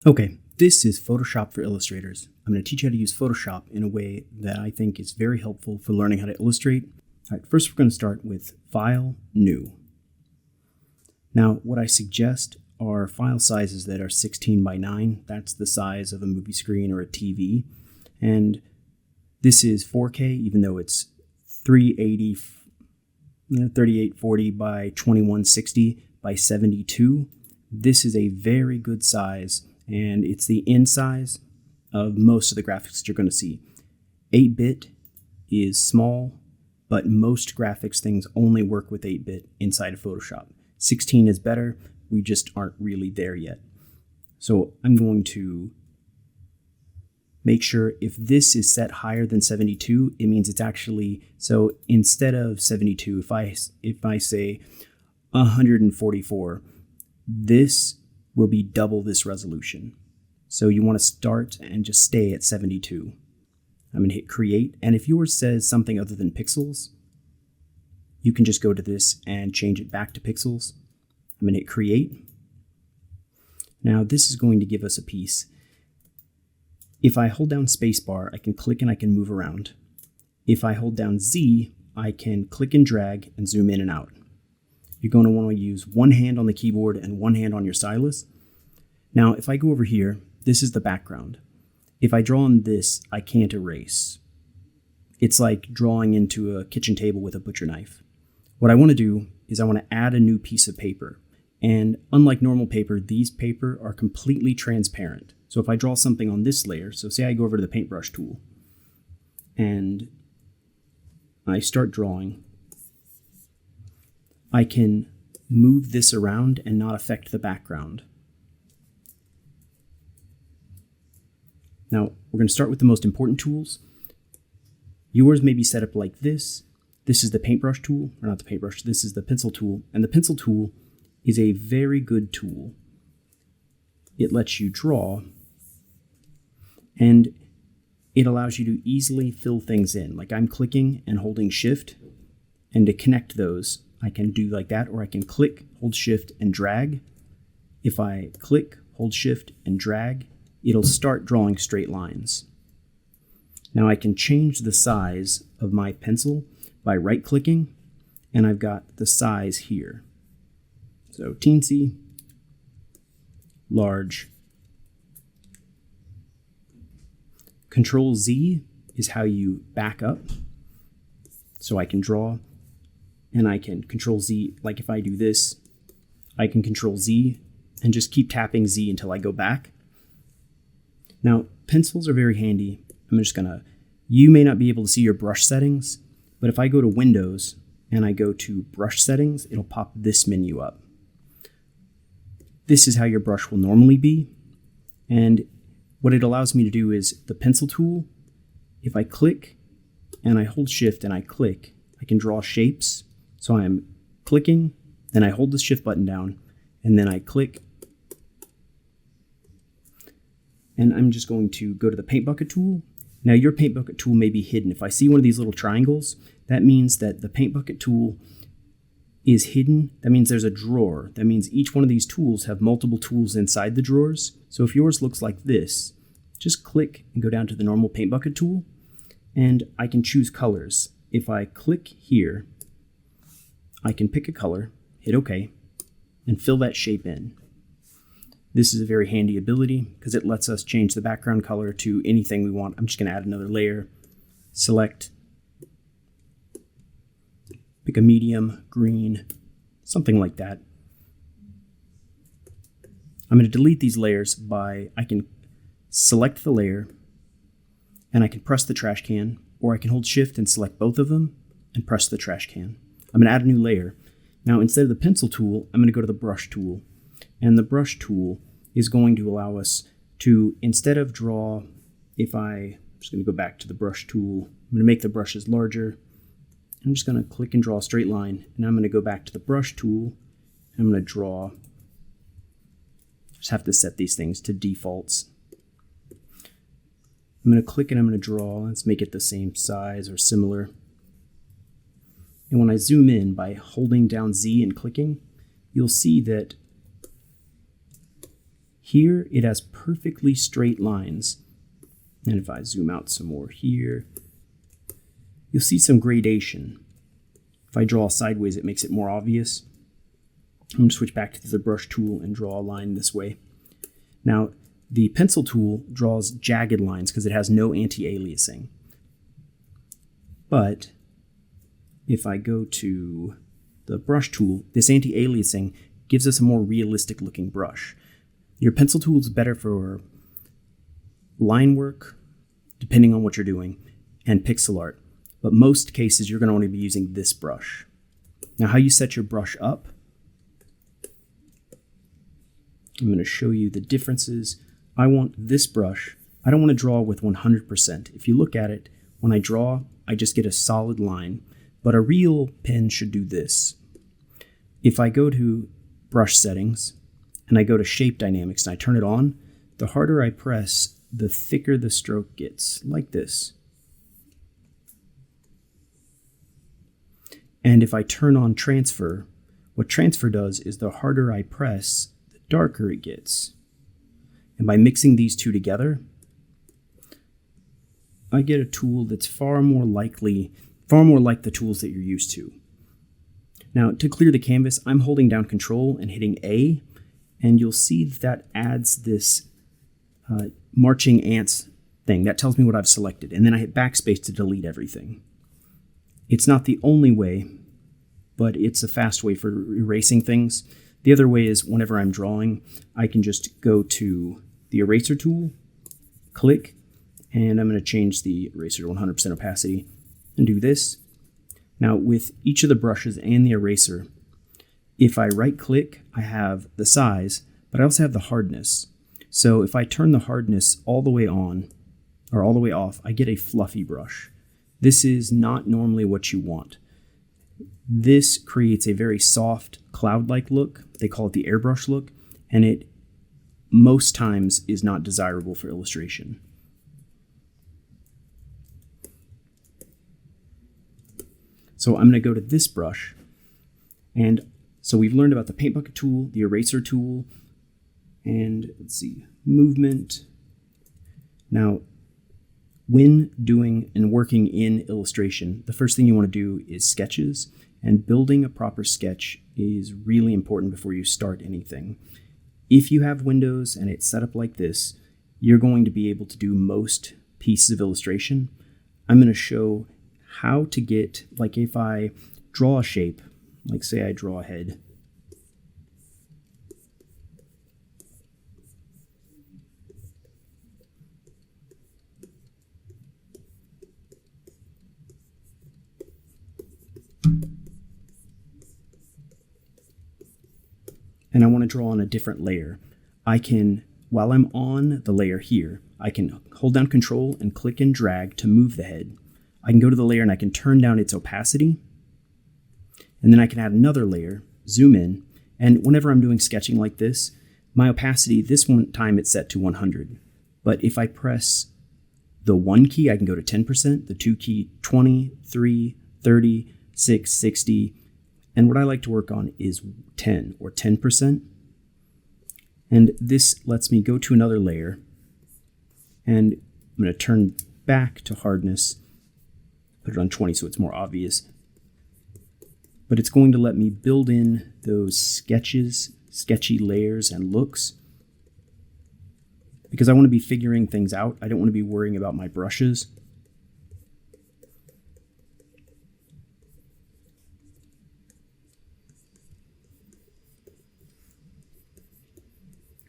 Okay, this is Photoshop for Illustrators. I'm going to teach you how to use Photoshop in a way that I think is very helpful for learning how to illustrate. All right, first we're going to start with File, New. Now, what I suggest are file sizes that are 16 by 9. That's the size of a movie screen or a TV. And this is 4K, even though it's 3840 by 2160 by 72. This is a very good size, and it's the in size of most of the graphics that you're going to see. 8-bit is small, but most graphics things only work with 8-bit inside of Photoshop. 16 is better, we just aren't really there yet. So I'm going to make sure if this is set higher than 72, it means it's actually, so instead of 72, if I say 144, this will be double this resolution. So you want to start and just stay at 72. I'm going to hit create, and if yours says something other than pixels, you can just go to this and change it back to pixels. I'm going to hit create. Now this is going to give us a piece. If I hold down spacebar, I can click and I can move around. If I hold down Z, I can click and drag and zoom in and out. You're going to want to use one hand on the keyboard and one hand on your stylus. Now, if I go over here, this is the background. If I draw on this, I can't erase. It's like drawing into a kitchen table with a butcher knife. What I want to do is I want to add a new piece of paper. And unlike normal paper, these paper are completely transparent. So if I draw something on this layer, so say I go over to the paintbrush tool and I start drawing, I can move this around and not affect the background. Now, we're going to start with the most important tools. Yours may be set up like this. This is the paintbrush tool, or not the paintbrush, this is the pencil tool. And the pencil tool is a very good tool. It lets you draw, and it allows you to easily fill things in. Like I'm clicking and holding shift, and to connect those, I can do like that, or I can click, hold shift, and drag. If I click, hold shift, and drag, it'll start drawing straight lines. Now I can change the size of my pencil by right-clicking, and I've got the size here. So teensy, large. Control Z is how you back up. So I can draw, and I can Control Z, like if I do this, I can Control Z and just keep tapping Z until I go back. Now, pencils are very handy. You may not be able to see your brush settings, but if I go to Windows and I go to brush settings, it'll pop this menu up. This is how your brush will normally be. And what it allows me to do is the pencil tool, if I click and I hold shift and I click, I can draw shapes. So I'm clicking, then I hold the shift button down, and then I click. And I'm just going to go to the paint bucket tool. Now your paint bucket tool may be hidden. If I see one of these little triangles, that means that the paint bucket tool is hidden. That means there's a drawer. That means each one of these tools have multiple tools inside the drawers. So if yours looks like this, just click and go down to the normal paint bucket tool, and I can choose colors. If I click here, I can pick a color, hit OK, and fill that shape in. This is a very handy ability because it lets us change the background color to anything we want. I'm just going to add another layer, select, pick a medium, green, something like that. I'm going to delete these layers I can select the layer and I can press the trash can, or I can hold shift and select both of them and press the trash can. I'm going to add a new layer. Now instead of the pencil tool, I'm going to go to the brush tool. And the brush tool is going to allow us to, instead of draw, I'm just going to go back to the brush tool. I'm going to make the brushes larger. I'm just going to click and draw a straight line. And I'm going to go back to the brush tool. And I'm going to draw. Just have to set these things to defaults. I'm going to click and I'm going to draw. Let's make it the same size or similar. And when I zoom in by holding down Z and clicking, you'll see that Here it has perfectly straight lines. And if I zoom out some more here, you'll see some gradation. If I draw sideways, it makes it more obvious. I'm going to switch back to the brush tool and draw a line this way. Now, the pencil tool draws jagged lines because it has no anti-aliasing. But if I go to the brush tool, this anti-aliasing gives us a more realistic looking brush. Your pencil tool is better for line work, depending on what you're doing, and pixel art. But most cases, you're going to only be using this brush. Now, how you set your brush up, I'm going to show you the differences. I want this brush. I don't want to draw with 100%. If you look at it, when I draw, I just get a solid line. But a real pen should do this. If I go to brush settings and I go to shape dynamics and I turn it on, the harder I press, the thicker the stroke gets, like this. And if I turn on transfer, what transfer does is the harder I press, the darker it gets. And by mixing these two together, I get a tool that's far more like the tools that you're used to. Now, to clear the canvas, I'm holding down Control and hitting A, and you'll see that adds this marching ants thing. That tells me what I've selected, and then I hit backspace to delete everything. It's not the only way, but it's a fast way for erasing things. The other way is whenever I'm drawing, I can just go to the eraser tool, click, and I'm going to change the eraser to 100% opacity and do this. Now with each of the brushes and the eraser, if I right click, I have the size, but I also have the hardness. So if I turn the hardness all the way on or all the way off, I get a fluffy brush. This is not normally what you want. This creates a very soft cloud-like look. They call it the airbrush look, and it most times is not desirable for illustration. So I'm going to go to this brush, and so we've learned about the paint bucket tool, the eraser tool, and let's see, movement. Now, when doing and working in illustration, the first thing you want to do is sketches, and building a proper sketch is really important before you start anything. If you have windows and it's set up like this, you're going to be able to do most pieces of illustration. I'm going to show how to get, like if I draw a shape, like say I draw a head, and I want to draw on a different layer, I can, while I'm on the layer here, I can hold down Control and click and drag to move the head. I can go to the layer and I can turn down its opacity, and then I can add another layer, zoom in, and whenever I'm doing sketching like this, my opacity, this one time it's set to 100. But if I press the 1 key, I can go to 10%, the 2 key, 20, 3, 30, 6, 60, and what I like to work on is 10 or 10%. And this lets me go to another layer, and I'm going to turn back to hardness, put it on 20 so it's more obvious. But it's going to let me build in those sketchy layers and looks, because I want to be figuring things out. I don't want to be worrying about my brushes.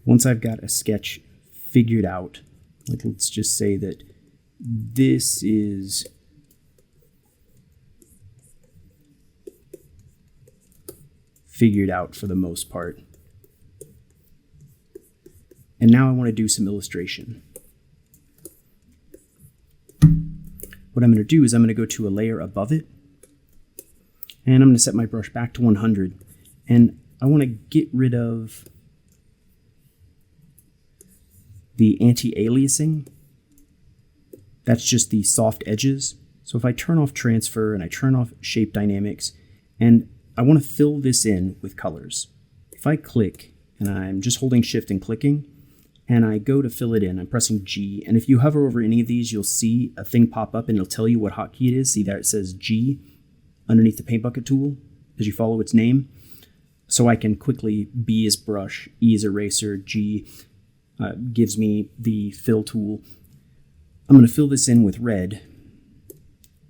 Once I've got a sketch figured out, like let's just say that this is figured out for the most part. And now I want to do some illustration. What I'm going to do is I'm going to go to a layer above it, and I'm going to set my brush back to 100. And I want to get rid of the anti-aliasing. That's just the soft edges. So if I turn off transfer and I turn off shape dynamics, and I want to fill this in with colors. If I click and I'm just holding shift and clicking, and I go to fill it in. I'm pressing G, and if you hover over any of these, you'll see a thing pop up and it'll tell you what hotkey it is. See there it says G underneath the paint bucket tool as you follow its name. So I can quickly, B is brush, E is eraser, G gives me the fill tool. I'm going to fill this in with red,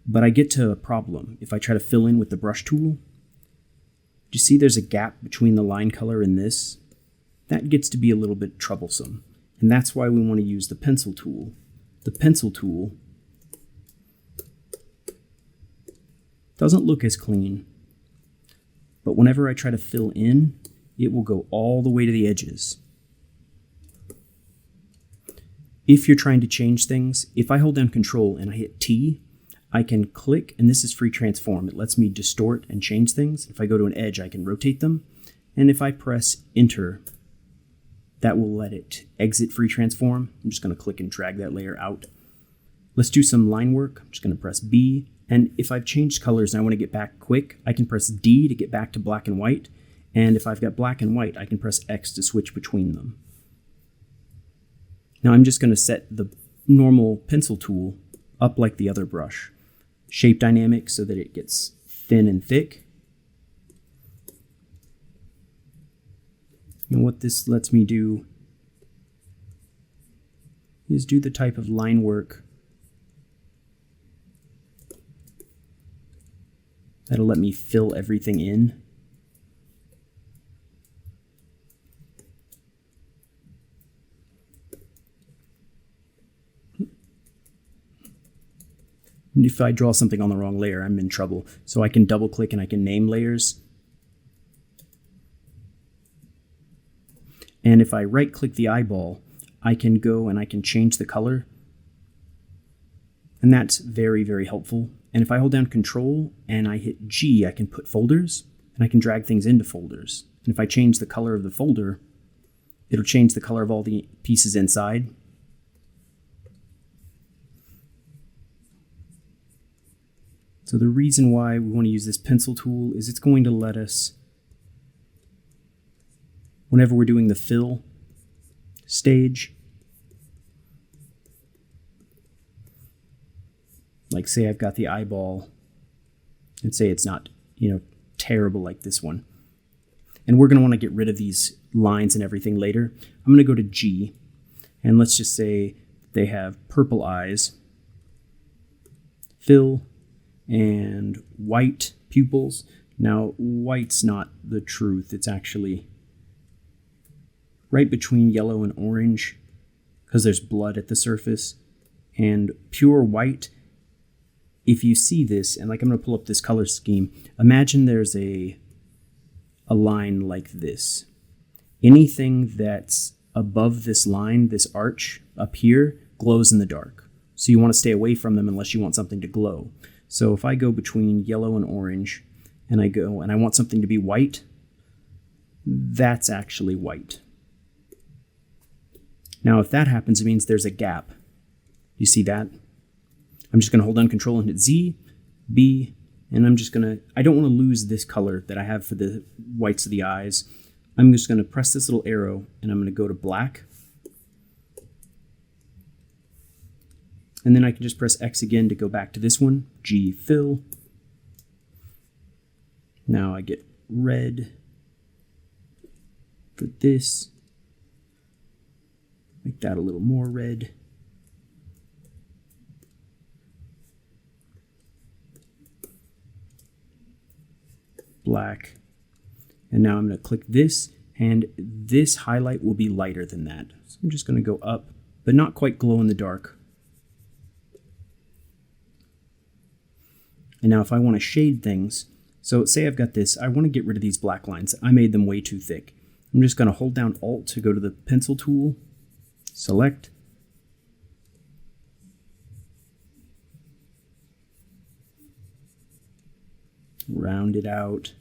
but I get to a problem. If I try to fill in with the brush tool, do you see there's a gap between the line color and this? That gets to be a little bit troublesome, and that's why we want to use the pencil tool. The pencil tool doesn't look as clean, but whenever I try to fill in, it will go all the way to the edges. If you're trying to change things, if I hold down Control and I hit T, I can click, and this is free transform. It lets me distort and change things. If I go to an edge, I can rotate them. And if I press Enter, that will let it exit free transform. I'm just going to click and drag that layer out. Let's do some line work. I'm just going to press B. And if I've changed colors and I want to get back quick, I can press D to get back to black and white. And if I've got black and white, I can press X to switch between them. Now I'm just going to set the normal pencil tool up like the other brush. Shape dynamic so that it gets thin and thick. And what this lets me do is do the type of line work that'll let me fill everything in. And if I draw something on the wrong layer, I'm in trouble. So I can double click and I can name layers. And if I right click the eyeball, I can go and I can change the color. And that's very, very helpful. And if I hold down Control and I hit G, I can put folders and I can drag things into folders. And if I change the color of the folder, it'll change the color of all the pieces inside. So the reason why we want to use this pencil tool is it's going to let us, whenever we're doing the fill stage, like say I've got the eyeball and say it's not, terrible like this one. And we're going to want to get rid of these lines and everything later. I'm going to go to G, and let's just say they have purple eyes, fill, and white pupils. Now, white's not the truth. It's actually right between yellow and orange because there's blood at the surface. And pure white, if you see this, and like I'm going to pull up this color scheme, imagine there's a line like this. Anything that's above this line, this arch up here, glows in the dark. So you want to stay away from them unless you want something to glow. So if I go between yellow and orange, and I go and I want something to be white, that's actually white. Now if that happens, it means there's a gap. You see that? I'm just going to hold down Control and hit Z, B, and I don't want to lose this color that I have for the whites of the eyes. I'm just going to press this little arrow, and I'm going to go to black. And then I can just press X again to go back to this one, G, fill. Now I get red for this. Make that a little more red. Black. And now I'm going to click this, and this highlight will be lighter than that. So I'm just going to go up, but not quite glow in the dark. And now if I want to shade things, so say I've got this, I want to get rid of these black lines. I made them way too thick. I'm just going to hold down Alt to go to the pencil tool, select, round it out,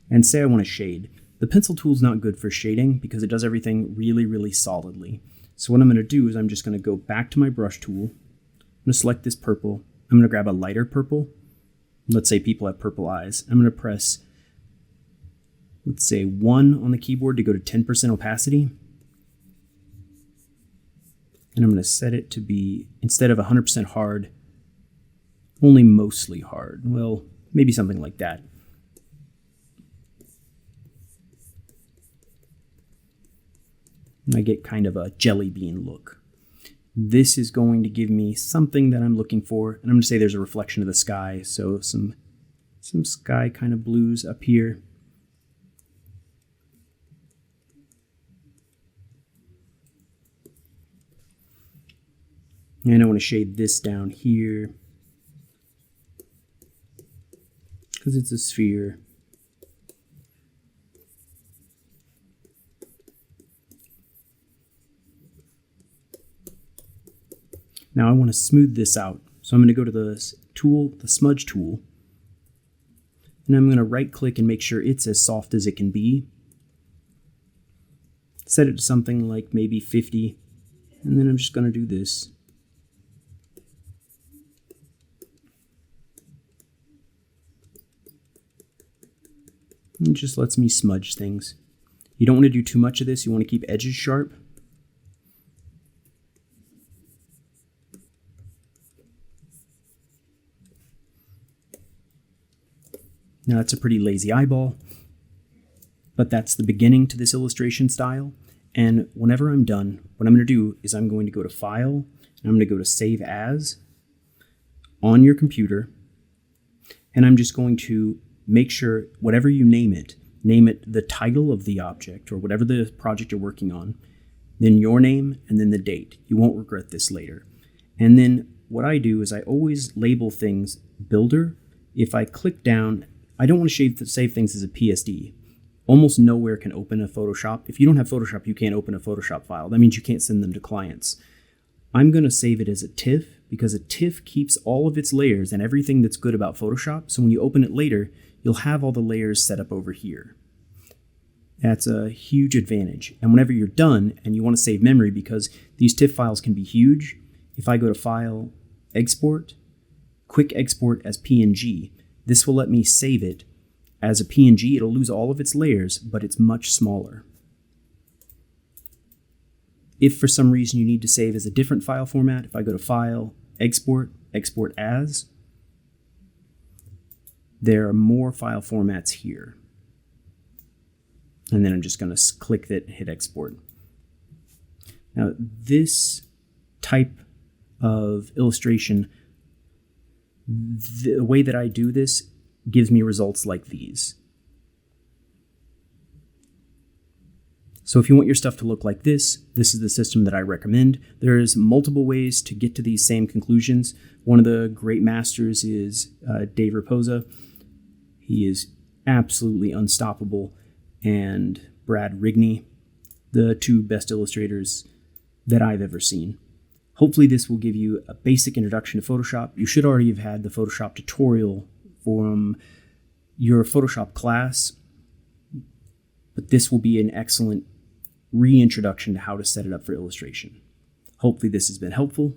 and say I want to shade. The pencil tool is not good for shading because it does everything really, really solidly. So what I'm going to do is I'm just going to go back to my brush tool. I'm going to select this purple. I'm going to grab a lighter purple. Let's say people have purple eyes. I'm going to press, let's say 1 on the keyboard to go to 10% opacity. And I'm going to set it to be, instead of 100% hard, only mostly hard. Well, maybe something like that. And I get kind of a jelly bean look. This is going to give me something that I'm looking for. And I'm going to say there's a reflection of the sky. So some sky kind of blues up here. And I want to shade this down here because it's a sphere. Now I want to smooth this out. So I'm going to go to the tool, the smudge tool, and I'm going to right click and make sure it's as soft as it can be. Set it to something like maybe 50, and then I'm just going to do this. It just lets me smudge things. You don't want to do too much of this. You want to keep edges sharp. Now that's a pretty lazy eyeball, but that's the beginning to this illustration style. And whenever I'm done, what I'm going to do is I'm going to go to File, and I'm going to go to Save As on your computer, and I'm just going to make sure whatever you name it the title of the object or whatever the project you're working on, then your name, and then the date. You won't regret this later. And then what I do is I always label things Builder. If I click down, I don't want to save things as a PSD. Almost nowhere can open a Photoshop. If you don't have Photoshop, you can't open a Photoshop file. That means you can't send them to clients. I'm going to save it as a TIFF because a TIFF keeps all of its layers and everything that's good about Photoshop. So when you open it later, you'll have all the layers set up over here. That's a huge advantage. And whenever you're done and you want to save memory, because these TIFF files can be huge, if I go to File, Export, Quick Export as PNG, this will let me save it as a PNG. It'll lose all of its layers, but it's much smaller. If for some reason you need to save as a different file format, if I go to File, Export, Export As, there are more file formats here. And then I'm just going to click that and hit Export. Now, this type of illustration, the way that I do this gives me results like these. So if you want your stuff to look like this is the system that I recommend. There's multiple ways to get to these same conclusions. One of the great masters is Dave Raposa. He is absolutely unstoppable. And Brad Rigney, the two best illustrators that I've ever seen. Hopefully this will give you a basic introduction to Photoshop. You should already have had the Photoshop tutorial from your Photoshop class, but this will be an excellent reintroduction to how to set it up for illustration. Hopefully this has been helpful.